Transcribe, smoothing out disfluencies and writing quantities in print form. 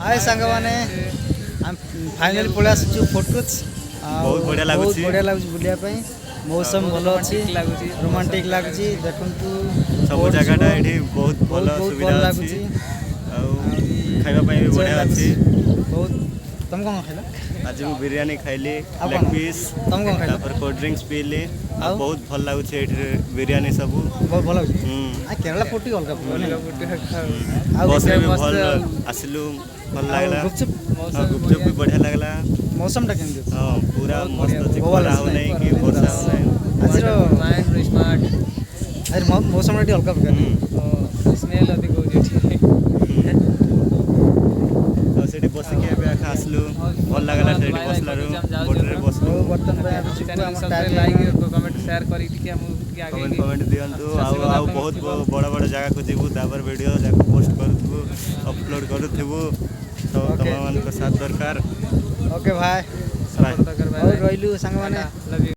हाय सांग मैंने फाइनल पड़ा फोटोज बहुत बढ़िया बहुत लगुच बढ़िया लगुच बुलिया मौसम भल अच्छी रोमांटिक लगुच देखु सब जगह ये बहुत भल बहुत सुविधा भल अच्छी लगुच खाइबा भी बढ़िया अच्छी। बहुत तुम कौन खाइल आज मैं बिरयानी खाइली अब लेग कौन? पीस तुम कौन खाइल तापर कोल्ड ड्रिंक्स पीली आउ? बहुत भल लगुच बिरयानी सब बहुत भल लगुच केरला फुटी अलग बस में भी भल आसलु भल लगला गुपचुप भी बढ़िया लगला मौसम टा केमती अछि हाँ पूरा मस्त अच्छी बहुत खरा अच्छा हो नहीं कि वर्षा हो नहीं आज माइंड स्मार्ट आज मौसम टा अलग प्रकार स्मेल अधिक होची सेठी बसिके ଏବେ ଆଖା ଆସିଲୁ ଭଲ ଲାଗିଲା ସେଠି ବସିଲାରୁ ବୋଟରେ ବସିଲୁ बर्तन पे अब चिकू हम टाइम लाइक कमेंट शेयर करी कि हम आगे कमेंट कमेंट दियंतु आउ बहुत बड़ बड़ जगह को जीवु तापर वीडियो जाको पोस्ट करथबु अपलोड करथबु तो Okay. तम मान को साथ दरकार ओके भाई बाय और रहिलु संग माने लव यू।